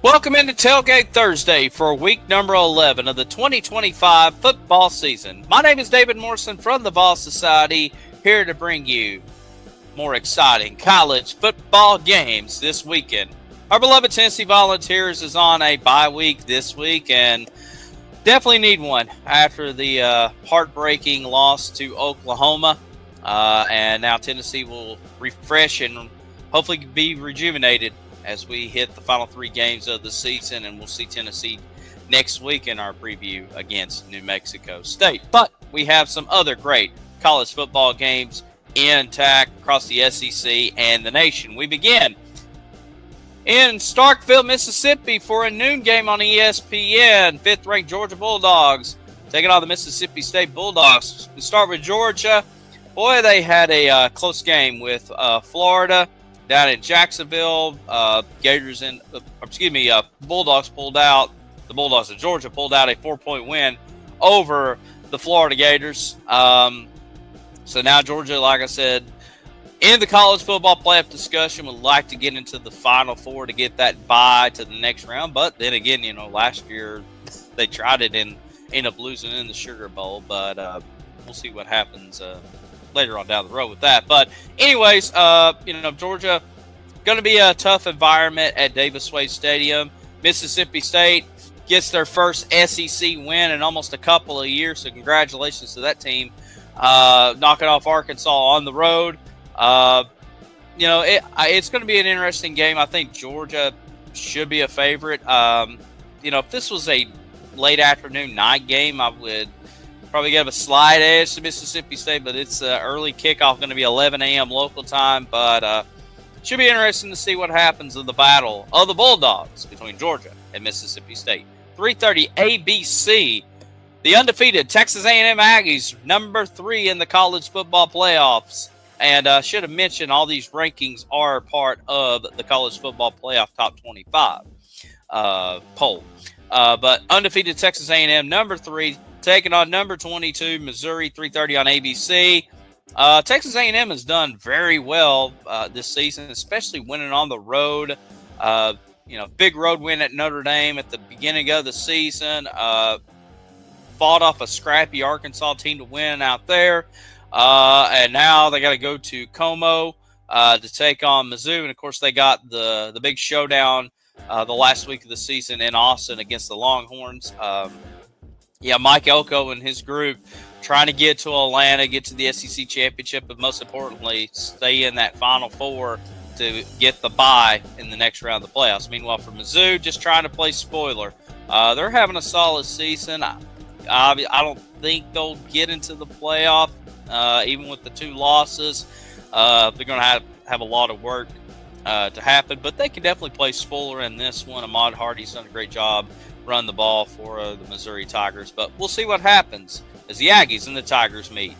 Welcome into Tailgate Thursday for week number 11 of the 2025 football season. My name is David Morrison from the Vol Society, here to bring you more exciting college football games this weekend. Our beloved Tennessee Volunteers is on a bye week this week and definitely need one after the heartbreaking loss to Oklahoma. And now Tennessee will refresh and hopefully be rejuvenated as we hit the final three games of the season, and we'll see Tennessee next week in our preview against New Mexico State. But we have some other great college football games intact across the SEC and the nation. We begin in Starkville, Mississippi for a noon game on ESPN. Fifth-ranked Georgia Bulldogs taking on the Mississippi State Bulldogs. We start with Georgia. Boy, they had a close game with Florida down in Jacksonville. Bulldogs pulled out. The Bulldogs of Georgia pulled out a 4-point win over the Florida Gators. So now Georgia, like I said, in the college football playoff discussion, would like to get into the Final Four to get that bye to the next round. But then again, last year they tried it and ended up losing in the Sugar Bowl. But we'll see what happens later on down the road with that. But anyways, Georgia going to be a tough environment at Davis Wade Stadium. Mississippi State gets their first SEC win in almost a couple of years, so congratulations to that team, knocking off Arkansas on the road. It's going to be an interesting game. I think Georgia should be a favorite. If this was a late afternoon night game, I would probably give a slight edge to Mississippi State, but it's early kickoff, going to be 11 a.m. local time. But should be interesting to see what happens in the battle of the Bulldogs between Georgia and Mississippi State. 3:30 ABC, the undefeated Texas A&M Aggies, number 3 in the college football playoffs. And should have mentioned all these rankings are part of the college football playoff top 25 poll. But undefeated Texas A&M, number 3, taking on number 22, Missouri, 3:30 on ABC. Texas A&M has done very well this season, especially winning on the road. Big road win at Notre Dame at the beginning of the season. Fought off a scrappy Arkansas team to win out there. And now they got to go to Como to take on Mizzou. And, of course, they got the big showdown the last week of the season in Austin against the Longhorns. Mike Elko and his group trying to get to Atlanta, get to the SEC championship, but most importantly, stay in that Final Four to get the bye in the next round of the playoffs. Meanwhile, for Mizzou, just trying to play spoiler. They're having a solid season. I don't think they'll get into the playoff, even with the 2 losses. They're going to have a lot of work to happen, but they can definitely play spoiler in this one. Ahmad Hardy's done a great job run the ball for the Missouri Tigers, but we'll see what happens as the Aggies and the Tigers meet.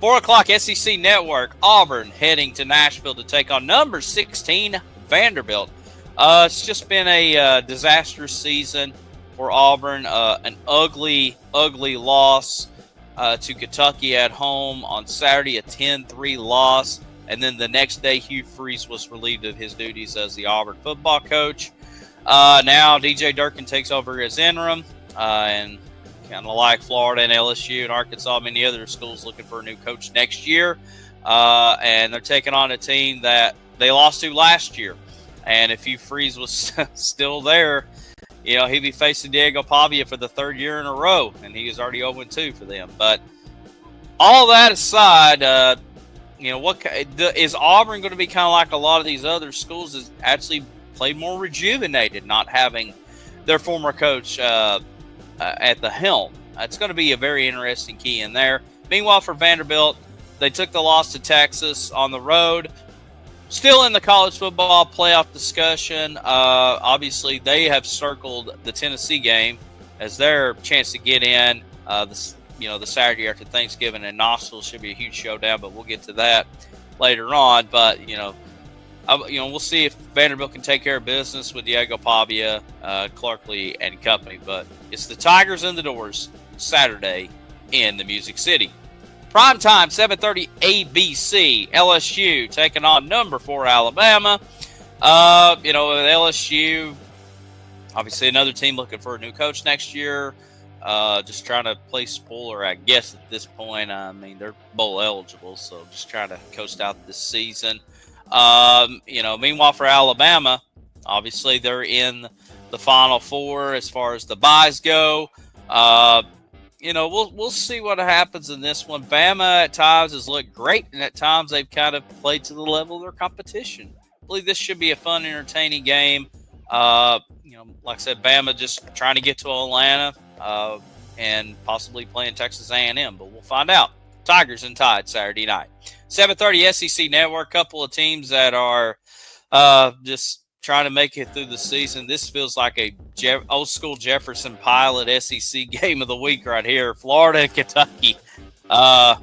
4 o'clock SEC Network, Auburn heading to Nashville to take on number 16 Vanderbilt. It's just been a disastrous season for Auburn. An ugly loss to Kentucky at home on Saturday, a 10-3 loss. And then the next day, Hugh Freeze was relieved of his duties as the Auburn football coach. Now DJ Durkin takes over as interim, and kind of like Florida and LSU and Arkansas, many other schools looking for a new coach next year. And they're taking on a team that they lost to last year. And if Hugh Freeze was still there, he'd be facing Diego Pavia for the 3rd year in a row, and he is already 0-2 for them. But all that aside, is Auburn going to be kind of like a lot of these other schools? Is actually played more rejuvenated, not having their former coach at the helm. It's going to be a very interesting key in there. Meanwhile, for Vanderbilt, they took the loss to Texas on the road. Still in the college football playoff discussion. Obviously, they have circled the Tennessee game as their chance to get in. The Saturday after Thanksgiving in Knoxville should be a huge showdown, but we'll get to that later on. But we'll see if Vanderbilt can take care of business with Diego Pavia, Clarkley, and company. But it's the Tigers in the doors Saturday in the Music City. Prime time, 7:30 ABC. LSU taking on number 4 Alabama. With LSU, Obviously, another team looking for a new coach next year. Just trying to play spoiler, I guess, at this point. I mean, they're bowl eligible, so just trying to coast out this season. Meanwhile, for Alabama, obviously they're in the Final Four as far as the byes go. We'll see what happens in this one. Bama at times has looked great, and at times they've kind of played to the level of their competition. I believe this should be a fun, entertaining game. Like I said, Bama just trying to get to Atlanta and possibly playing Texas A&M, but we'll find out. Tigers and Tide Saturday night. 7:30 SEC Network, couple of teams that are just trying to make it through the season. This feels like a old school Jefferson Pilot SEC game of the week right here. Florida and Kentucky. Florida,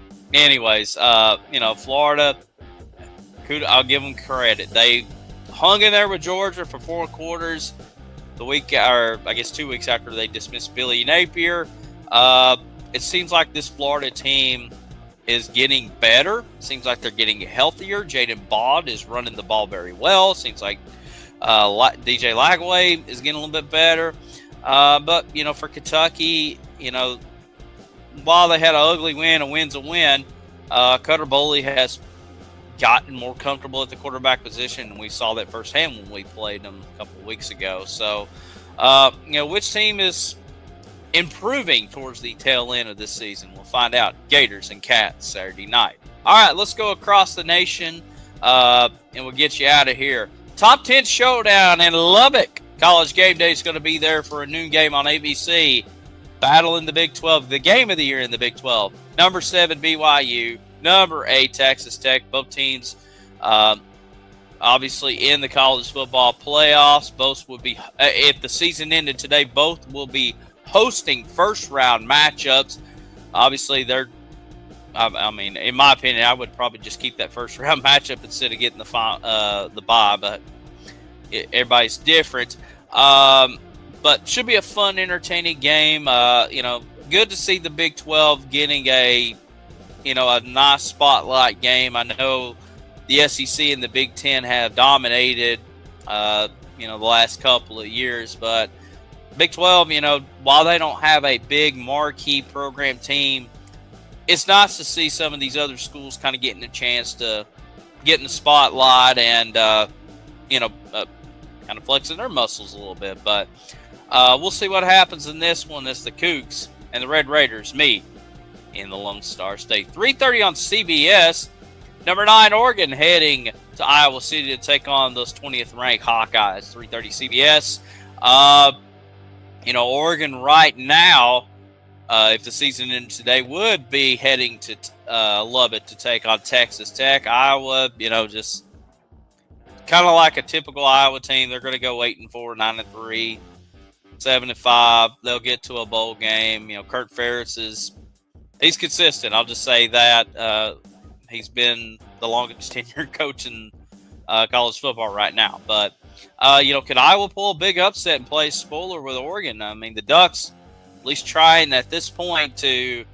I'll give them credit. They hung in there with Georgia for 4 quarters. 2 weeks after they dismissed Billy Napier. It seems like this Florida team is getting better. It seems like they're getting healthier. Jaden Baud is running the ball very well. Seems like DJ Lagway is getting a little bit better. But for Kentucky, while they had an ugly win, a win's a win, Cutter Boley has gotten more comfortable at the quarterback position, and we saw that firsthand when we played them a couple of weeks ago. So, which team is improving towards the tail end of this season? We'll find out. Gators and Cats Saturday night. All right, let's go across the nation, and we'll get you out of here. Top 10 showdown in Lubbock. College Game Day is going to be there for a noon game on ABC. Battle in the Big 12, the game of the year in the Big 12. Number 7, BYU. Number 8, Texas Tech. Both teams obviously in the college football playoffs. Both would be, if the season ended today, both will be hosting first-round matchups. Obviously, in my opinion, I would probably just keep that first-round matchup instead of getting the bye, but everybody's different. But should be a fun, entertaining game. Good to see the Big 12 getting a nice spotlight game. I know the SEC and the Big 10 have dominated, the last couple of years, but Big 12, while they don't have a big marquee program team, it's nice to see some of these other schools kind of getting a chance to get in the spotlight and, kind of flexing their muscles a little bit. But we'll see what happens in this one as the Cougs and the Red Raiders meet in the Lone Star State. 3:30 on CBS. Number 9, Oregon heading to Iowa City to take on those 20th ranked Hawkeyes. 3:30 CBS. Oregon right now, if the season ended today, would be heading to Lubbock to take on Texas Tech. Iowa, just kind of like a typical Iowa team. They're going to go 8-4, 9-3, 7-5. They'll get to a bowl game. Kirk Ferentz he's consistent. I'll just say that. He's been the longest tenured coach in college football right now. But, can Iowa pull a big upset and play spoiler with Oregon? I mean, the Ducks at least trying at this point to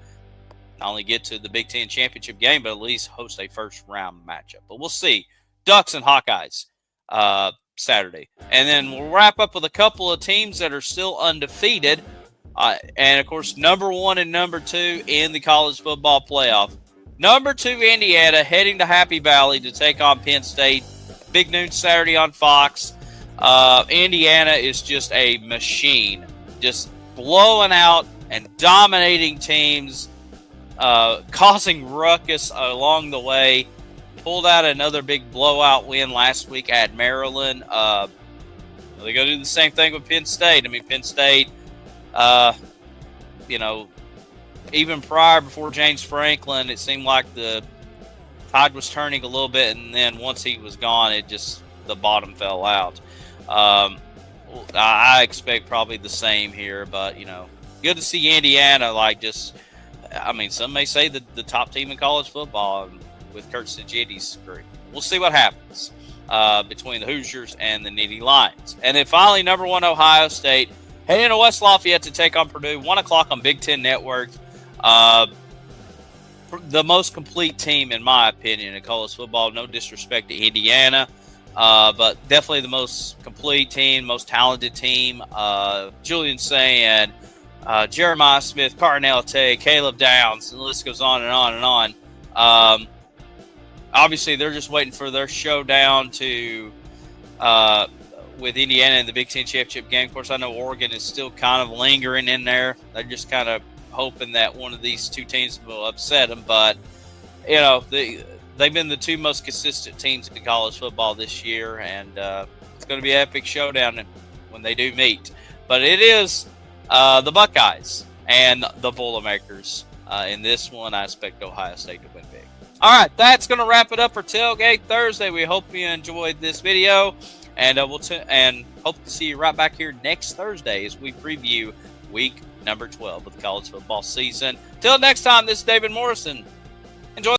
not only get to the Big Ten championship game, but at least host a first-round matchup. But we'll see. Ducks and Hawkeyes Saturday. And then we'll wrap up with a couple of teams that are still undefeated. And, of course, number 1 and number 2 in the college football playoff. Number 2, Indiana, heading to Happy Valley to take on Penn State. Big noon Saturday on Fox. Indiana is just a machine. Just blowing out and dominating teams, causing ruckus along the way. Pulled out another big blowout win last week at Maryland. They're going to do the same thing with Penn State. I mean, Penn State, even prior, before James Franklin, it seemed like the tide was turning a little bit, and then once he was gone, the bottom fell out. I expect probably the same here, but, good to see Indiana, some may say the top team in college football with Kurt Sejiti's group. We'll see what happens between the Hoosiers and the Nittany Lions. And then finally, number 1, Ohio State, heading to West Lafayette to take on Purdue, 1 o'clock on Big Ten Network. The most complete team, in my opinion, in college football. No disrespect to Indiana. but definitely the most complete team, most talented team. Julian Sayin, Jeremiah Smith, Carnell Tay, Caleb Downs, and the list goes on and on and on. Obviously, they're just waiting for their showdown to with Indiana in the Big Ten championship game. Of course, I know Oregon is still kind of lingering in there. They're just kind of hoping that one of these two teams will upset them. But, you know, they've been the two most consistent teams in college football this year, and it's going to be an epic showdown when they do meet. But it is the Buckeyes and the Boilermakers. In this one, I expect Ohio State to win big. All right, that's going to wrap it up for Tailgate Thursday. We hope you enjoyed this video, and and hope to see you right back here next Thursday as we preview week number 12 of the college football season. Till next time, this is David Morrison.